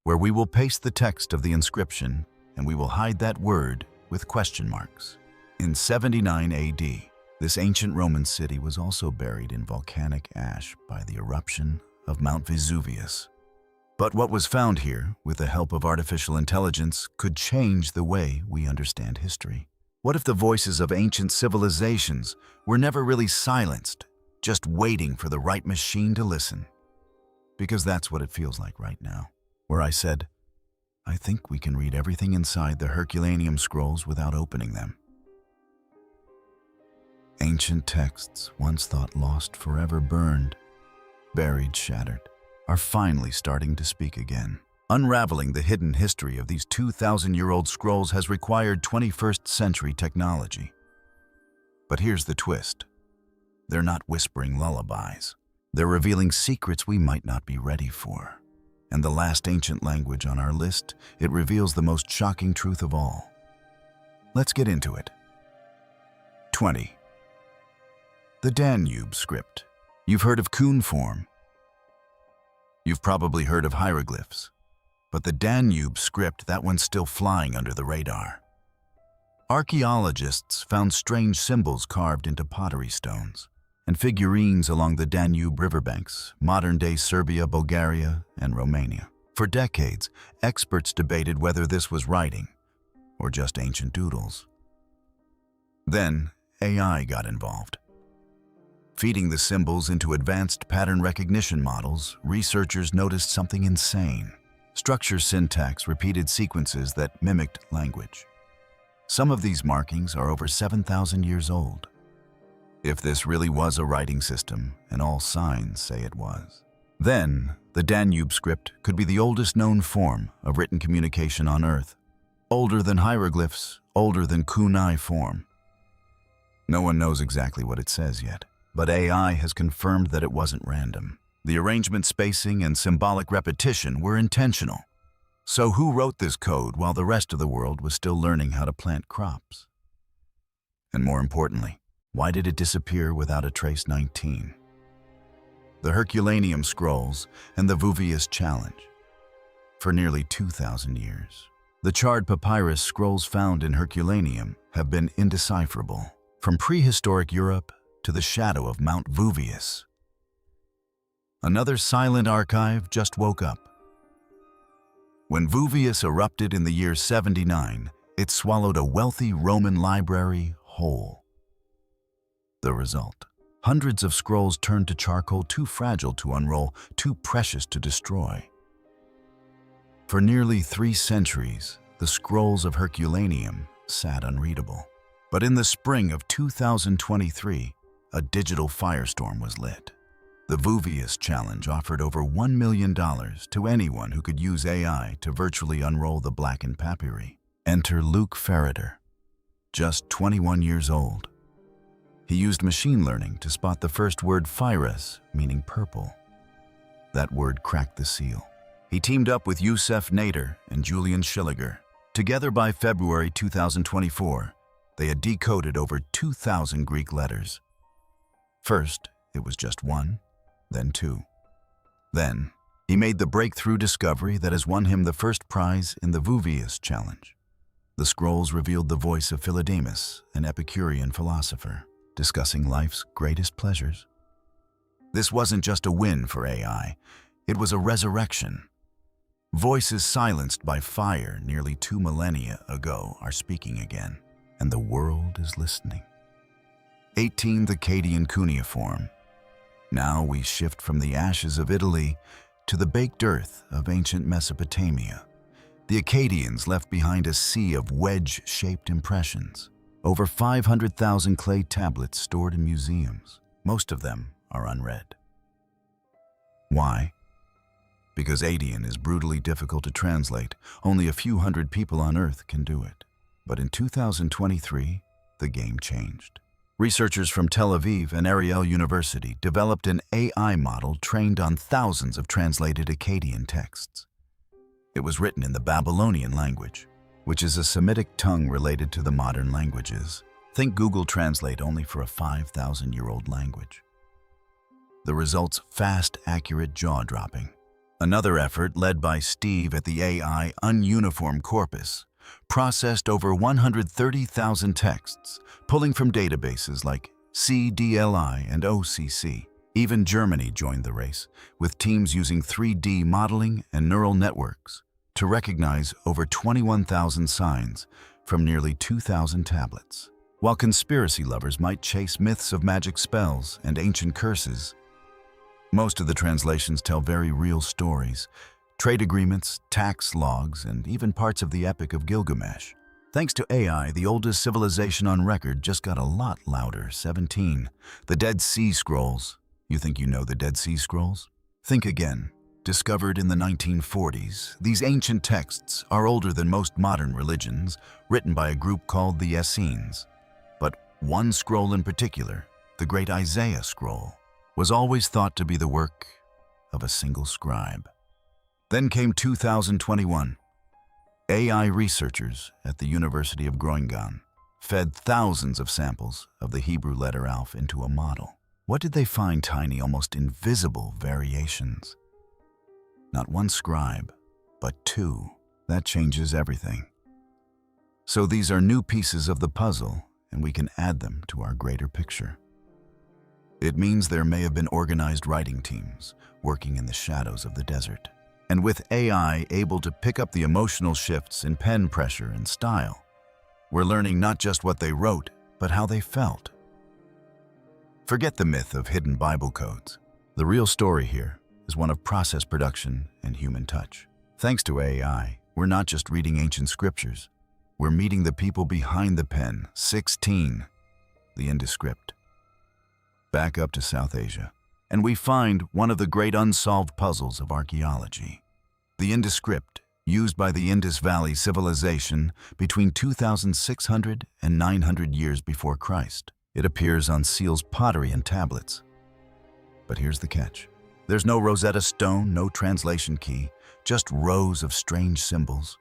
where we will paste the text of the inscription and we will hide that word with question marks. In 79 AD, this ancient Roman city was also buried in volcanic ash by the eruption of Mount Vizuvius. But what was found here, with the help of artificial intelligence, could change the way we understand history. What if the voices of ancient civilizations were never really silenced, just waiting for the right machine to listen? Because that's what it feels like right now, where I said, I think we can read everything inside the Herculaneum scrolls without opening them. Ancient texts, once thought lost, forever burned, buried, shattered, are finally starting to speak again. Unraveling the hidden history of these 2,000-year-old scrolls has required 21st century technology. But here's the twist. They're not whispering lullabies. They're revealing secrets we might not be ready for. And the last ancient language on our list, it reveals the most shocking truth of all. Let's get into it. 20. The Danube script. You've heard of cuneiform. You've probably heard of hieroglyphs. But the Danube script, that one's still flying under the radar. Archaeologists found strange symbols carved into pottery stones and figurines along the Danube riverbanks, modern-day Serbia, Bulgaria, and Romania. For decades, experts debated whether this was writing or just ancient doodles. Then, AI got involved. Feeding the symbols into advanced pattern recognition models, researchers noticed something insane. Structure syntax repeated sequences that mimicked language. Some of these markings are over 7,000 years old. If this really was a writing system, and all signs say it was, then the Danube script could be the oldest known form of written communication on Earth. Older than hieroglyphs, older than cuneiform. No one knows exactly what it says yet, but AI has confirmed that it wasn't random. The arrangement, spacing, and symbolic repetition were intentional. So who wrote this code while the rest of the world was still learning how to plant crops? And more importantly, why did it disappear without a trace? 19. The Herculaneum scrolls and the Vizuvius challenge. For nearly 2,000 years, the charred papyrus scrolls found in Herculaneum have been indecipherable, from prehistoric Europe to the shadow of Mount Vizuvius. Another silent archive just woke up. When Vizuvius erupted in the year 79, it swallowed a wealthy Roman library whole. The result: hundreds of scrolls turned to charcoal, too fragile to unroll, too precious to destroy. For nearly 3 centuries, the scrolls of Herculaneum sat unreadable. But in the spring of 2023, a digital firestorm was lit. The Vizuvius challenge offered over $1 million to anyone who could use AI to virtually unroll the blackened papyri. Enter Luke Ferreter, just 21 years old. He used machine learning to spot the first word phyros, meaning purple. That word cracked the seal. He teamed up with Youssef Nader and Julian Schilliger. Together by February 2024, they had decoded over 2,000 Greek letters. First, it was just 1, then 2. Then, he made the breakthrough discovery that has won him the first prize in the Vizuvius challenge. The scrolls revealed the voice of Philodemus, an Epicurean philosopher, discussing life's greatest pleasures. This wasn't just a win for AI, it was a resurrection. Voices silenced by fire nearly 2 millennia ago are speaking again, and the world is listening. 18. The Akkadian cuneiform. Now we shift from the ashes of Italy to the baked earth of ancient Mesopotamia. The Akkadians left behind a sea of wedge-shaped impressions. Over 500,000 clay tablets stored in museums. Most of them are unread. Why? Because Akkadian is brutally difficult to translate. Only a few hundred people on Earth can do it. But in 2023, the game changed. Researchers from Tel Aviv and Ariel University developed an AI model trained on thousands of translated Akkadian texts. It was written in the Babylonian language, which is a Semitic tongue related to the modern languages. Think Google Translate only for a 5,000-year-old language. The results: fast, accurate, jaw-dropping. Another effort, led by Steve at the AI Ununiform Corpus, processed over 130,000 texts, pulling from databases like CDLI and OCC. Even Germany joined the race, with teams using 3D modeling and neural networks to recognize over 21,000 signs from nearly 2,000 tablets. While conspiracy lovers might chase myths of magic spells and ancient curses, most of the translations tell very real stories: trade agreements, tax logs, and even parts of the Epic of Gilgamesh. Thanks to AI, the oldest civilization on record just got a lot louder. 17. The Dead Sea Scrolls. You think you know the Dead Sea Scrolls? Think again. Discovered in the 1940s, these ancient texts are older than most modern religions, written by a group called the Essenes. But one scroll in particular, the Great Isaiah Scroll, was always thought to be the work of a single scribe. Then came 2021. AI researchers at the University of Groningen fed thousands of samples of the Hebrew letter Aleph into a model. What did they find? Tiny, almost invisible variations. Not one scribe, but two. That changes everything. So these are new pieces of the puzzle, and we can add them to our greater picture. It means there may have been organized writing teams working in the shadows of the desert. And with AI able to pick up the emotional shifts in pen pressure and style, we're learning not just what they wrote, but how they felt. Forget the myth of hidden Bible codes. The real story here is one of process production and human touch. Thanks to AI, we're not just reading ancient scriptures, we're meeting the people behind the pen. 16. The Indescript. Back up to South Asia, and we find one of the great unsolved puzzles of archaeology. The Indescript, used by the Indus Valley civilization between 2,600 and 900 years before Christ. It appears on seals, pottery, and tablets. But here's the catch. There's no Rosetta Stone, no translation key, just rows of strange symbols.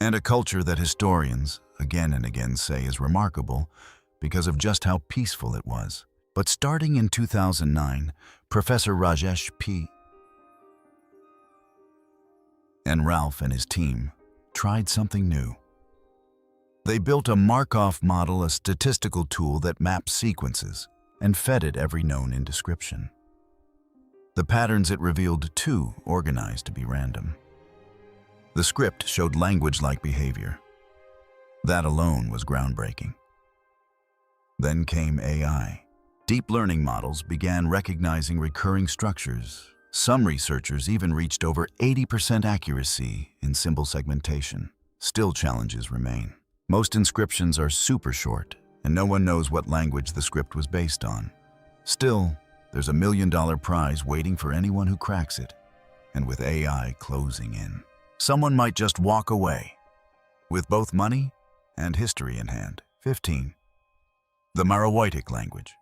And a culture that historians again and again say is remarkable because of just how peaceful it was. But starting in 2009, Professor Rajesh P. and Ralph and his team tried something new. They built a Markov model, a statistical tool that maps sequences, and fed it every known inscription. The patterns it revealed, too, organized to be random. The script showed language-like behavior. That alone was groundbreaking. Then came AI. Deep learning models began recognizing recurring structures. Some researchers even reached over 80% accuracy in symbol segmentation. Still, challenges remain. Most inscriptions are super short, and no one knows what language the script was based on. Still, there's a $1 million prize waiting for anyone who cracks it. And with AI closing in, someone might just walk away with both money and history in hand. 15. The Meroitic language.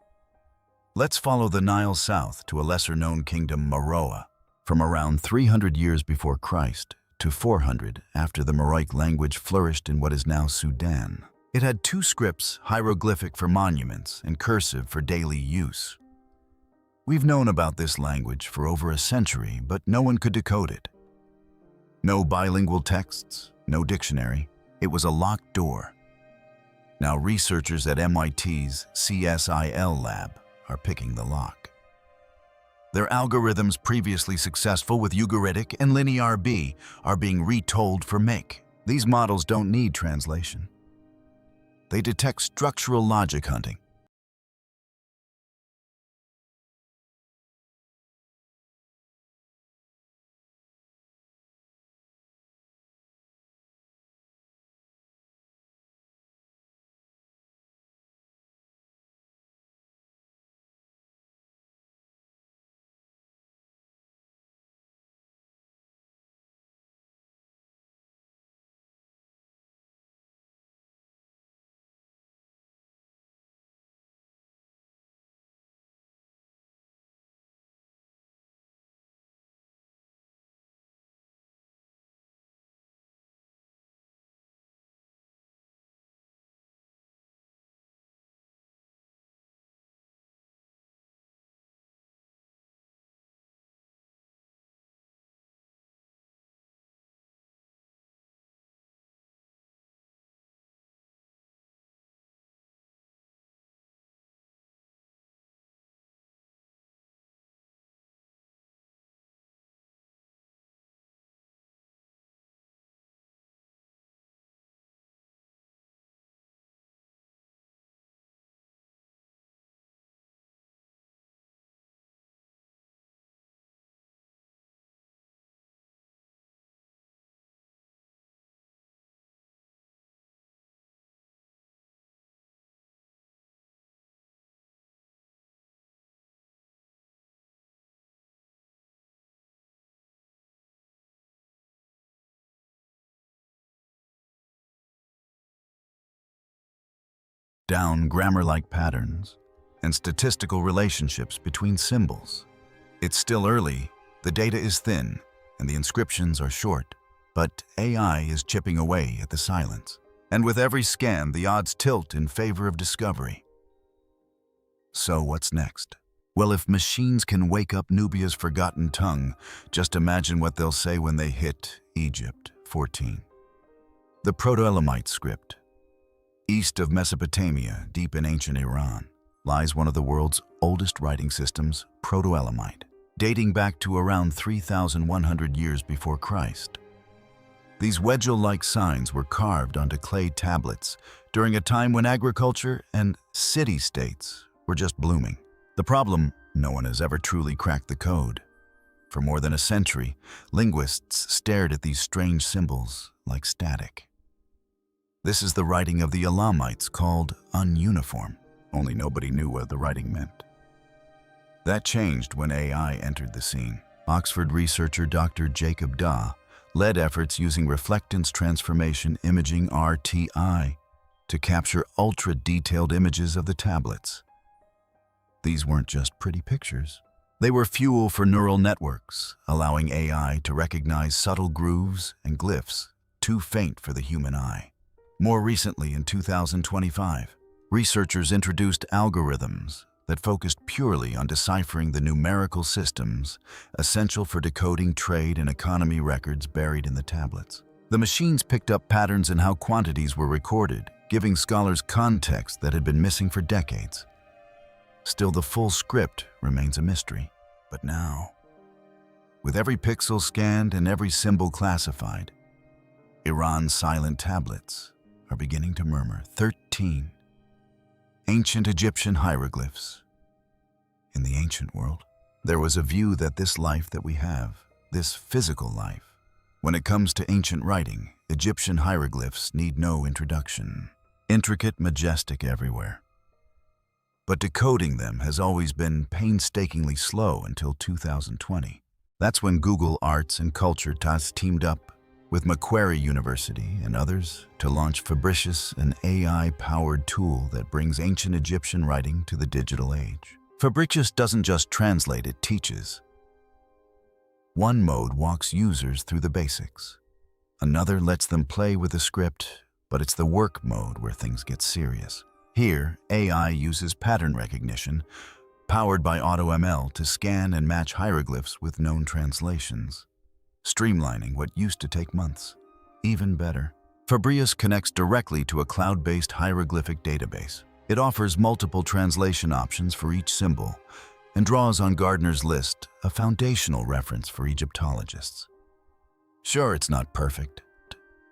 Let's follow the Nile south to a lesser-known kingdom, Meroe. From around 300 years before Christ to 400 after the Meroic language flourished in what is now Sudan. It had two scripts, hieroglyphic for monuments and cursive for daily use. We've known about this language for over a century, but no one could decode it. No bilingual texts, no dictionary. It was a locked door. Now researchers at MIT's CSIL lab are picking the lock. Their algorithms, previously successful with Ugaritic and Linear B, are being retold for make. These models don't need translation. They detect structural logic hunting, down grammar-like patterns and statistical relationships between symbols. It's still early, the data is thin, and the inscriptions are short, but AI is chipping away at the silence. And with every scan, the odds tilt in favor of discovery. So what's next? Well, if machines can wake up Nubia's forgotten tongue, just imagine what they'll say when they hit Egypt. 14. The Proto-Elamite script. East of Mesopotamia, deep in ancient Iran, lies one of the world's oldest writing systems, Proto-Elamite, dating back to around 3,100 years before Christ. These wedge-like signs were carved onto clay tablets during a time when agriculture and city-states were just blooming. The problem, no one has ever truly cracked the code. For more than a century, linguists stared at these strange symbols like static. This is the writing of the Elamites, called ununiform, only nobody knew what the writing meant. That changed when AI entered the scene. Oxford researcher Dr. Jacob Daw led efforts using reflectance transformation imaging (RTI) to capture ultra-detailed images of the tablets. These weren't just pretty pictures. They were fuel for neural networks, allowing AI to recognize subtle grooves and glyphs too faint for the human eye. More recently, in 2025, researchers introduced algorithms that focused purely on deciphering the numerical systems essential for decoding trade and economy records buried in the tablets. The machines picked up patterns in how quantities were recorded, giving scholars context that had been missing for decades. Still, the full script remains a mystery. But now, with every pixel scanned and every symbol classified, Iran's silent tablets are beginning to murmur. 13. Ancient Egyptian hieroglyphs. In the ancient world, there was a view that this life that we have, this physical life, when it comes to ancient writing, Egyptian hieroglyphs need no introduction. Intricate, majestic everywhere. But decoding them has always been painstakingly slow until 2020. That's when Google Arts and Culture teamed up with Macquarie University and others to launch Fabricius, an AI-powered tool that brings ancient Egyptian writing to the digital age. Fabricius doesn't just translate, it teaches. One mode walks users through the basics. Another lets them play with the script, but it's the work mode where things get serious. Here, AI uses pattern recognition, powered by AutoML, to scan and match hieroglyphs with known translations, streamlining what used to take months. Even better, Fabricius connects directly to a cloud-based hieroglyphic database. It offers multiple translation options for each symbol and draws on Gardner's list, a foundational reference for Egyptologists. Sure, it's not perfect.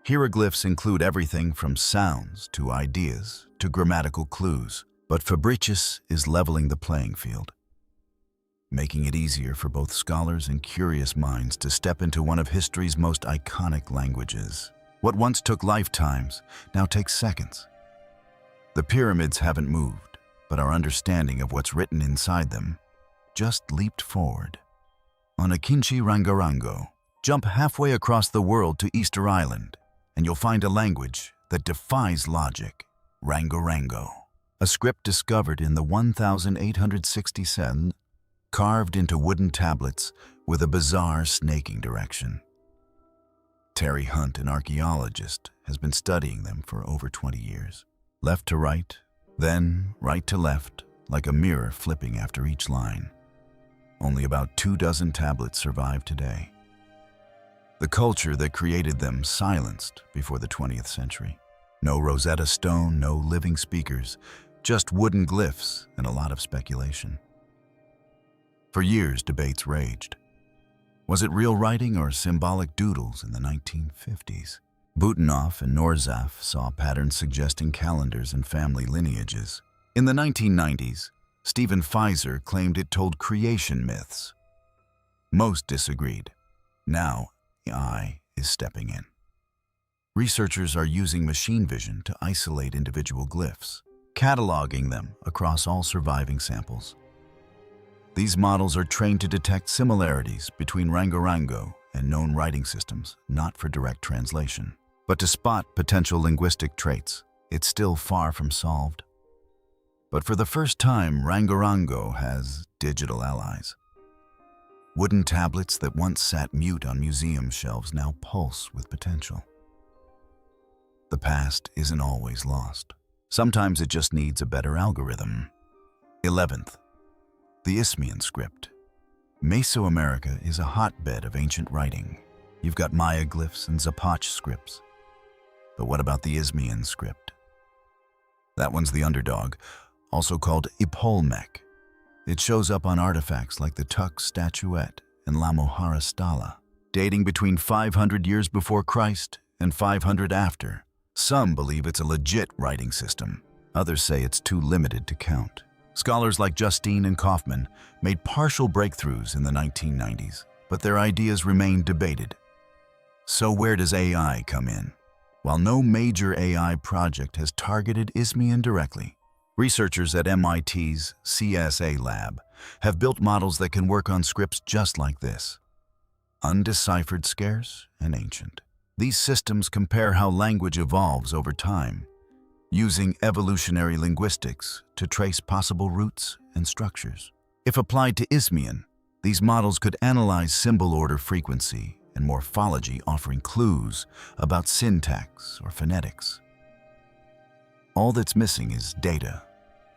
Hieroglyphs include everything from sounds to ideas to grammatical clues, but Fabricius is leveling the playing field, making it easier for both scholars and curious minds to step into one of history's most iconic languages. What once took lifetimes now takes seconds. The pyramids haven't moved, but our understanding of what's written inside them just leaped forward. On Akinci Rangorango, jump halfway across the world to Easter Island, and you'll find a language that defies logic. Rangorango, a script discovered in the 1867, carved into wooden tablets with a bizarre snaking direction. Terry Hunt, an archaeologist, has been studying them for over 20 years. Left to right, then right to left, like a mirror flipping after each line. Only about 24 tablets survive today. The culture that created them silenced before the 20th century. No Rosetta Stone, no living speakers, just wooden glyphs and a lot of speculation. For years, debates raged. Was it real writing or symbolic doodles in the 1950s? Butenhoff and Norzaf saw patterns suggesting calendars and family lineages. In the 1990s, Stephen Pfizer claimed it told creation myths. Most disagreed. Now, AI is stepping in. Researchers are using machine vision to isolate individual glyphs, cataloging them across all surviving samples. These models are trained to detect similarities between Rangorango and known writing systems, not for direct translation, but to spot potential linguistic traits. It's still far from solved. But for the first time, Rangorango has digital allies. Wooden tablets that once sat mute on museum shelves now pulse with potential. The past isn't always lost. Sometimes it just needs a better algorithm. 11th, the Isthmian script. Mesoamerica is a hotbed of ancient writing. You've got Maya glyphs and Zapotch scripts. But what about the Isthmian script? That one's the underdog, also called Ipolmec. It shows up on artifacts like the Tuk statuette and La Mohara stela, dating between 500 years before Christ and 500 after. Some believe it's a legit writing system. Others say it's too limited to count. Scholars like Justine and Kaufman made partial breakthroughs in the 1990s, but their ideas remain debated. So where does AI come in? While no major AI project has targeted Isthmian directly, researchers at MIT's CSA lab have built models that can work on scripts just like this. Undeciphered, scarce, and ancient. These systems compare how language evolves over time, using evolutionary linguistics to trace possible roots and structures. If applied to Isthmian, these models could analyze symbol order frequency and morphology, offering clues about syntax or phonetics. All that's missing is data.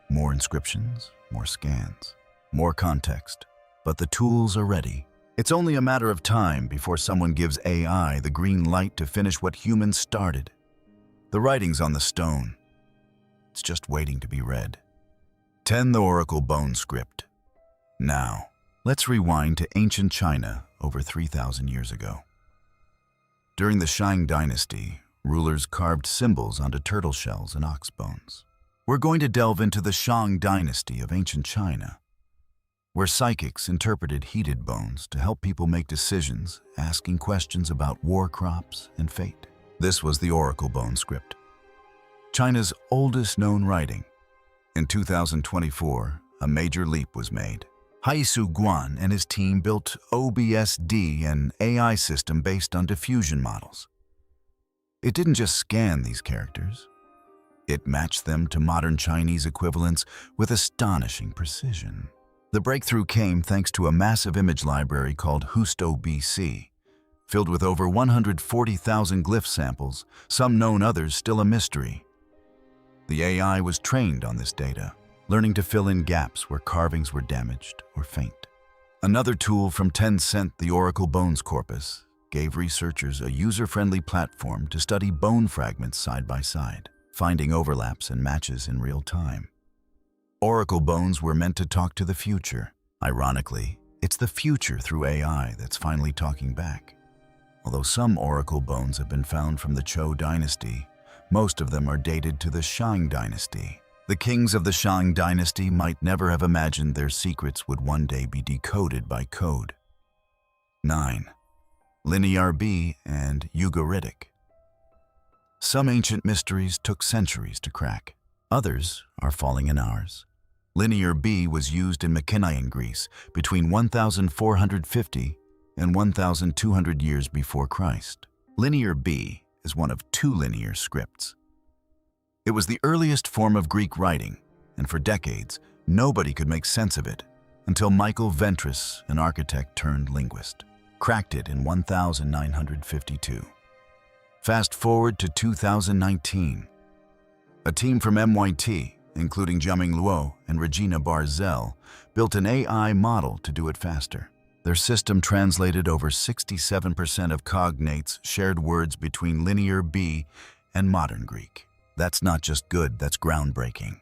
More inscriptions, more scans, more context. But the tools are ready. It's only a matter of time before someone gives AI the green light to finish what humans started. The writing's on the stone. It's just waiting to be read. 10. The Oracle Bone Script. Now, let's rewind to ancient China over 3,000 years ago. During the Shang Dynasty, rulers carved symbols onto turtle shells and ox bones. We're going to delve into the Shang Dynasty of ancient China, where psychics interpreted heated bones to help people make decisions, asking questions about war crops and fate. This was the Oracle Bone Script, China's oldest known writing. In 2024, a major leap was made. Haisu Guan and his team built OBSD, an AI system based on diffusion models. It didn't just scan these characters. It matched them to modern Chinese equivalents with astonishing precision. The breakthrough came thanks to a massive image library called Husto BC, filled with over 140,000 glyph samples, some known, others still a mystery. The AI was trained on this data, learning to fill in gaps where carvings were damaged or faint. Another tool from Tencent, the Oracle Bones Corpus, gave researchers a user-friendly platform to study bone fragments side by side, finding overlaps and matches in real time. Oracle bones were meant to talk to the future. Ironically, it's the future through AI that's finally talking back. Although some oracle bones have been found from the Zhou dynasty, most of them are dated to the Shang dynasty. The kings of the Shang dynasty might never have imagined their secrets would one day be decoded by code. 9. Linear B and Ugaritic. Some ancient mysteries took centuries to crack. Others are falling in ours. Linear B was used in Mycenaean Greece between 1450 and 1200 years before Christ. Linear B is one of two linear scripts. It was the earliest form of Greek writing, and for decades, nobody could make sense of it until Michael Ventris, an architect turned linguist, cracked it in 1952. Fast forward to 2019. A team from MIT, including Jiaming Luo and Regina Barzell, built an AI model to do it faster. Their system translated over 67% of cognates shared words between Linear B and Modern Greek. That's not just good, that's groundbreaking.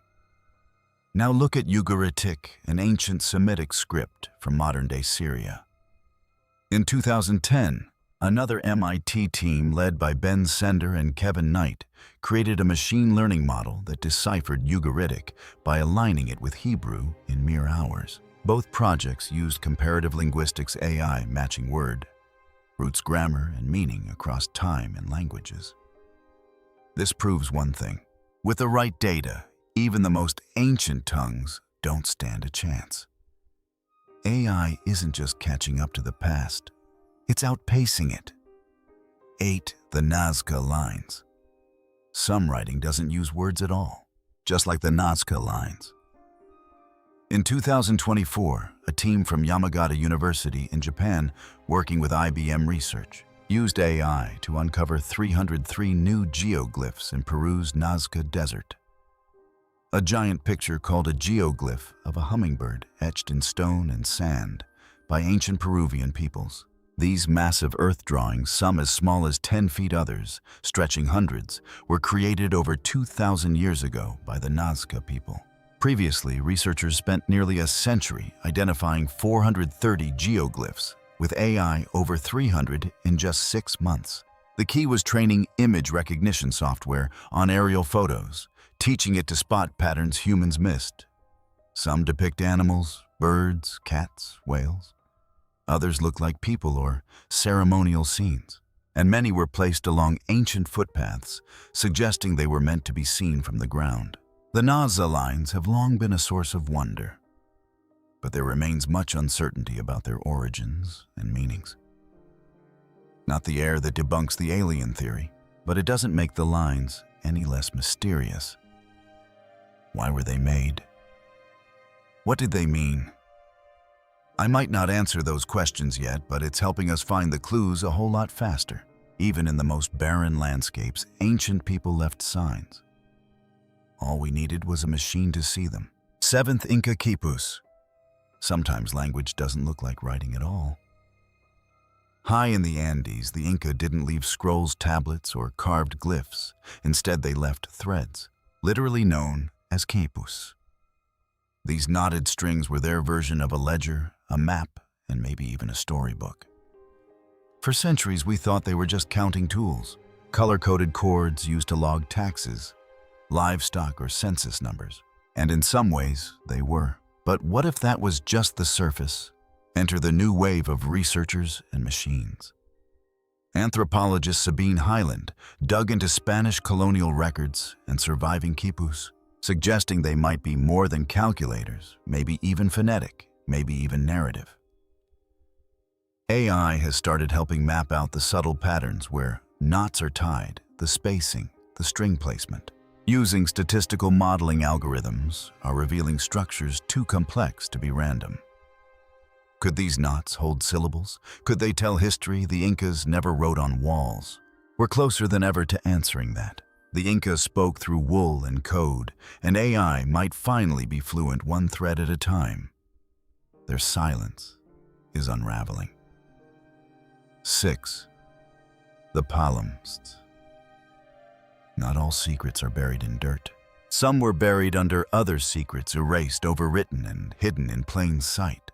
Now look at Ugaritic, an ancient Semitic script from modern-day Syria. In 2010, another MIT team led by Ben Sender and Kevin Knight created a machine learning model that deciphered Ugaritic by aligning it with Hebrew in mere hours. Both projects used comparative linguistics AI matching word, roots, grammar, and meaning across time and languages. This proves one thing. With the right data, even the most ancient tongues don't stand a chance. AI isn't just catching up to the past, it's outpacing it. 8. The Nazca lines. Some writing doesn't use words at all, just like the Nazca lines. In 2024, a team from Yamagata University in Japan, working with IBM Research, used AI to uncover 303 new geoglyphs in Peru's Nazca Desert. A giant picture called a geoglyph of a hummingbird etched in stone and sand by ancient Peruvian peoples. These massive earth drawings, some as small as 10 feet, others stretching hundreds, were created over 2,000 years ago by the Nazca people. Previously, researchers spent nearly a century identifying 430 geoglyphs, with AI over 300 in just 6 months. The key was training image recognition software on aerial photos, teaching it to spot patterns humans missed. Some depict animals, birds, cats, whales. Others look like people or ceremonial scenes, and many were placed along ancient footpaths, suggesting they were meant to be seen from the ground. The Nazca lines have long been a source of wonder, but there remains much uncertainty about their origins and meanings. Not the air that debunks the alien theory, but it doesn't make the lines any less mysterious. Why were they made? What did they mean? I might not answer those questions yet, but it's helping us find the clues a whole lot faster. Even in the most barren landscapes, ancient people left signs. All we needed was a machine to see them. 7th Inca Quipus. Sometimes language doesn't look like writing at all. High in the Andes, the Inca didn't leave scrolls, tablets, or carved glyphs. Instead, they left threads, literally known as quipus. These knotted strings were their version of a ledger, a map, and maybe even a storybook. For centuries, we thought they were just counting tools, color-coded cords used to log taxes, livestock, or census numbers. And in some ways, they were. But what if that was just the surface? Enter the new wave of researchers and machines. Anthropologist Sabine Hyland dug into Spanish colonial records and surviving quipus, suggesting they might be more than calculators, maybe even phonetic, maybe even narrative. AI has started helping map out the subtle patterns where knots are tied, the spacing, the string placement. Using statistical modeling algorithms are revealing structures too complex to be random. Could these knots hold syllables? Could they tell history the Incas never wrote on walls? We're closer than ever to answering that. The Incas spoke through wool and code, and AI might finally be fluent one thread at a time. Their silence is unraveling. 6. The palimpsests. Not all secrets are buried in dirt. Some were buried under other secrets, erased, overwritten, and hidden in plain sight.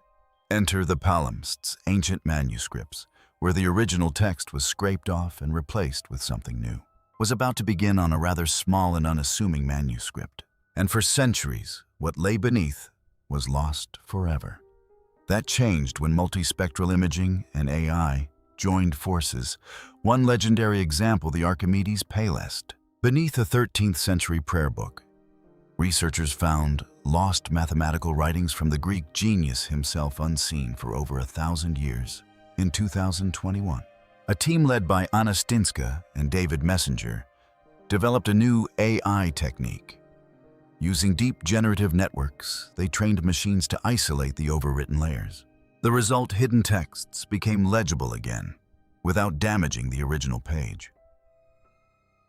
Enter the palimpsests, ancient manuscripts, where the original text was scraped off and replaced with something new. Was about to begin on a rather small and unassuming manuscript. And for centuries, what lay beneath was lost forever. That changed when multispectral imaging and AI joined forces. One legendary example, the Archimedes Paylest. Beneath a 13th century prayer book, researchers found lost mathematical writings from the Greek genius himself, unseen for over 1,000 years. In 2021, a team led by Anna Stinska and David Messenger developed a new AI technique. Using deep generative networks, they trained machines to isolate the overwritten layers. The result, hidden texts, became legible again, without damaging the original page.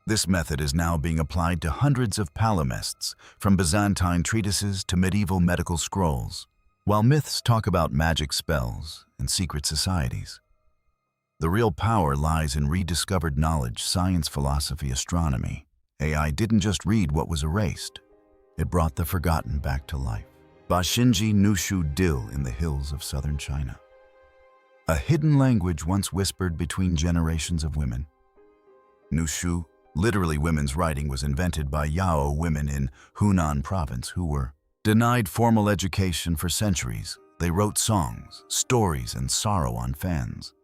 This method is now being applied to hundreds of palimpsests, from Byzantine treatises to medieval medical scrolls. While myths talk about magic spells and secret societies, the real power lies in rediscovered knowledge, science, philosophy, astronomy. AI didn't just read what was erased, it brought the forgotten back to life. Bashinji Nushu Dil in the hills of southern China. A hidden language once whispered between generations of women. Nushu, literally women's writing, was invented by Yao women in Hunan province who were denied formal education for centuries. They wrote songs, stories, and sorrow on fans,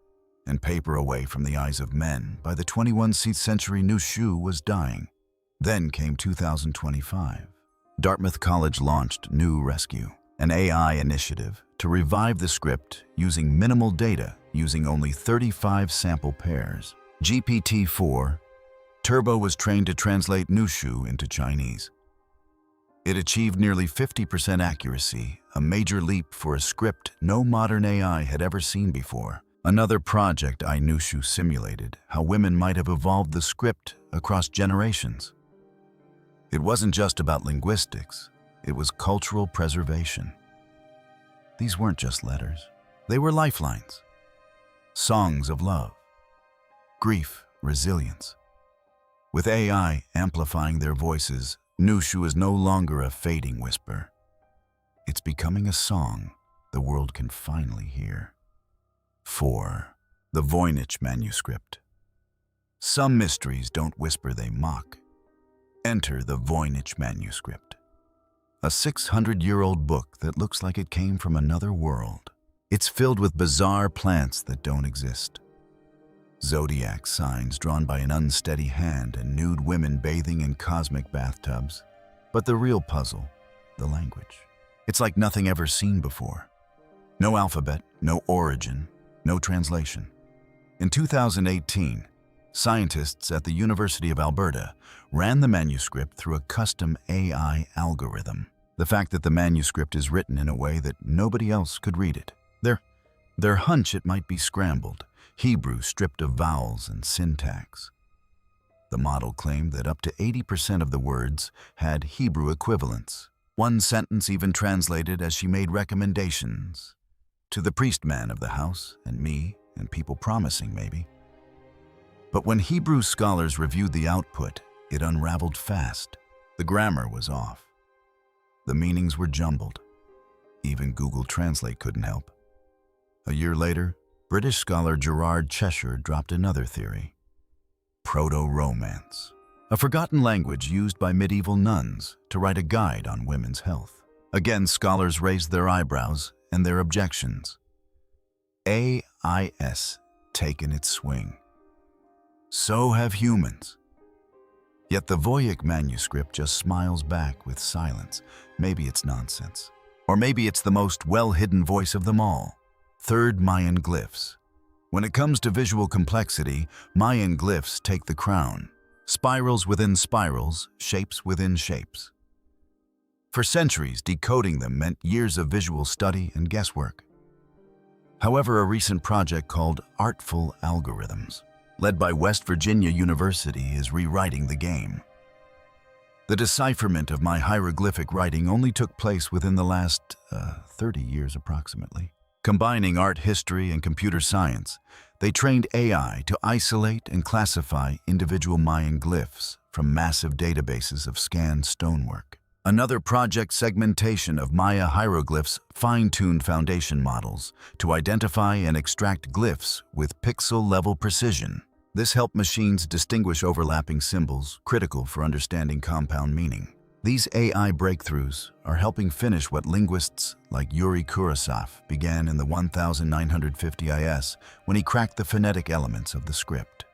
and paper away from the eyes of men. By the 21st century, Nushu was dying. Then came 2025. Dartmouth College launched New Rescue, an AI initiative to revive the script using minimal data, using only 35 sample pairs. GPT-4 Turbo was trained to translate Nushu into Chinese. It achieved nearly 50% accuracy, a major leap for a script no modern AI had ever seen before. Another project Inushu simulated how women might have evolved the script across generations. It wasn't just about linguistics, it was cultural preservation. These weren't just letters, they were lifelines. Songs of love, grief, resilience. With AI amplifying their voices, Nushu is no longer a fading whisper. It's becoming a song the world can finally hear. 4. The Voynich Manuscript. Some mysteries don't whisper, they mock. Enter the Voynich Manuscript. A 600-year-old book that looks like it came from another world. It's filled with bizarre plants that don't exist. Zodiac signs drawn by an unsteady hand and nude women bathing in cosmic bathtubs. But the real puzzle, the language. It's like nothing ever seen before. No alphabet, no origin, no translation. In 2018, scientists at the University of Alberta ran the manuscript through a custom AI algorithm. The fact that the manuscript is written in a way that nobody else could read it. Their hunch it might be scrambled, Hebrew stripped of vowels and syntax. The model claimed that up to 80% of the words had Hebrew equivalents. One sentence even translated as she made recommendations to the priestman of the house and me and people promising maybe. But when Hebrew scholars reviewed the output, it unraveled fast. The grammar was off. The meanings were jumbled. Even Google Translate couldn't help. A year later, British scholar Gerard Cheshire dropped another theory. Proto-Romance, a forgotten language used by medieval nuns to write a guide on women's health. Again, scholars raised their eyebrows and their objections. AIS taken its swing. So have humans. Yet the Voynich manuscript just smiles back with silence. Maybe it's nonsense. Or maybe it's the most well-hidden voice of them all. Third, Mayan glyphs. When it comes to visual complexity, Mayan glyphs take the crown. Spirals within spirals, shapes within shapes. For centuries, decoding them meant years of visual study and guesswork. However, a recent project called Artful Algorithms, led by West Virginia University, is rewriting the game. The decipherment of my hieroglyphic writing only took place within the last 30 years approximately. Combining art history and computer science, they trained AI to isolate and classify individual Mayan glyphs from massive databases of scanned stonework. Another project, segmentation of Maya hieroglyphs, fine-tuned foundation models to identify and extract glyphs with pixel-level precision. This helped machines distinguish overlapping symbols, critical for understanding compound meaning. These AI breakthroughs are helping finish what linguists like Yuri Kurasov began in the 1950 IS when he cracked the phonetic elements of the script.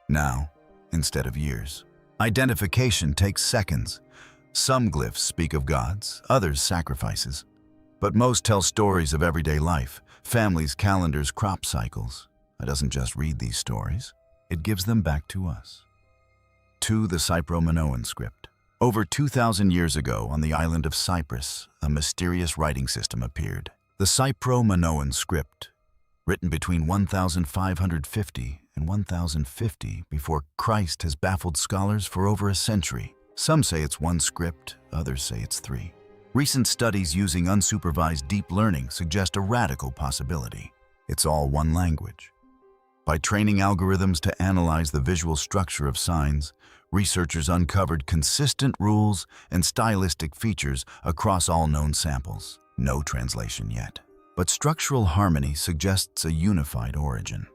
Now, instead of years, identification takes seconds. Some glyphs speak of gods, others sacrifices. But most tell stories of everyday life, families, calendars, crop cycles. It doesn't just read these stories, it gives them back to us. 2. The Cypro-Minoan script. Over 2,000 years ago, on the island of Cyprus, a mysterious writing system appeared. The Cypro-Minoan script, written between 1550 and 1050 before Christ, has baffled scholars for over a century. Some say it's one script, others say it's 3. Recent studies using unsupervised deep learning suggest a radical possibility. It's all one language. By training algorithms to analyze the visual structure of signs, researchers uncovered consistent rules and stylistic features across all known samples. No translation yet. But structural harmony suggests a unified origin.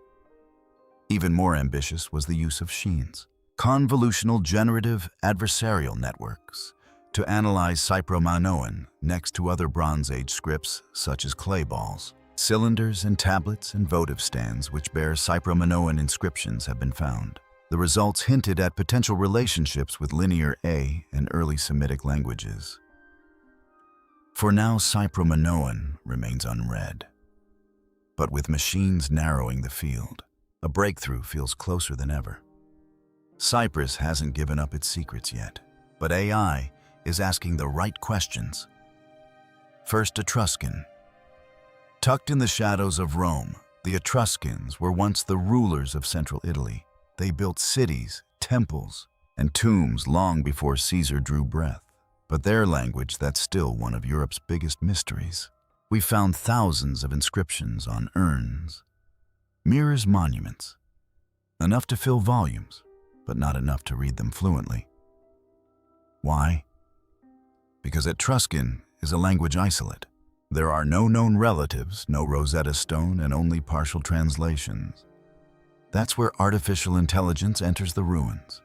Even more ambitious was the use of sheens, convolutional generative adversarial networks, to analyze Cypro-Minoan next to other Bronze Age scripts such as clay balls. Cylinders and tablets and votive stands which bear Cypro-Minoan inscriptions have been found. The results hinted at potential relationships with Linear A and early Semitic languages. For now, Cypro-Minoan remains unread. But with machines narrowing the field, a breakthrough feels closer than ever. Cyprus hasn't given up its secrets yet, but AI is asking the right questions. First, Etruscan. Tucked in the shadows of Rome, the Etruscans were once the rulers of central Italy. They built cities, temples, and tombs long before Caesar drew breath. But their language, that's still one of Europe's biggest mysteries. We found thousands of inscriptions on urns, mirrors, monuments, enough to fill volumes, but not enough to read them fluently. Why? Because Etruscan is a language isolate. There are no known relatives, no Rosetta Stone, and only partial translations. That's where artificial intelligence enters the ruins.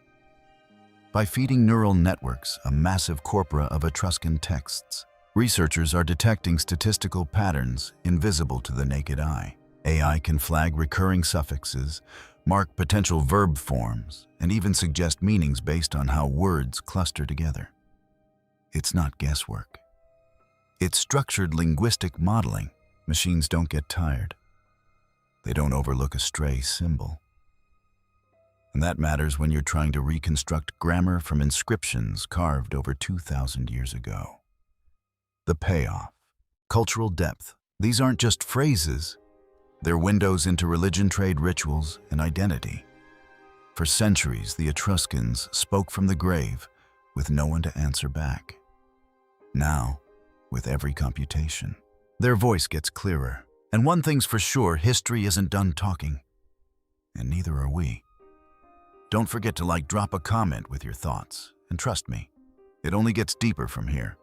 By feeding neural networks a massive corpora of Etruscan texts, researchers are detecting statistical patterns invisible to the naked eye. AI can flag recurring suffixes, mark potential verb forms, and even suggest meanings based on how words cluster together. It's not guesswork. It's structured linguistic modeling. Machines don't get tired. They don't overlook a stray symbol. And that matters when you're trying to reconstruct grammar from inscriptions carved over 2,000 years ago. The payoff. Cultural depth. These aren't just phrases. They're windows into religion, trade, rituals, and identity. For centuries, the Etruscans spoke from the grave with no one to answer back. Now, with every computation, their voice gets clearer. And one thing's for sure, history isn't done talking. And neither are we. Don't forget to drop a comment with your thoughts. And trust me, it only gets deeper from here.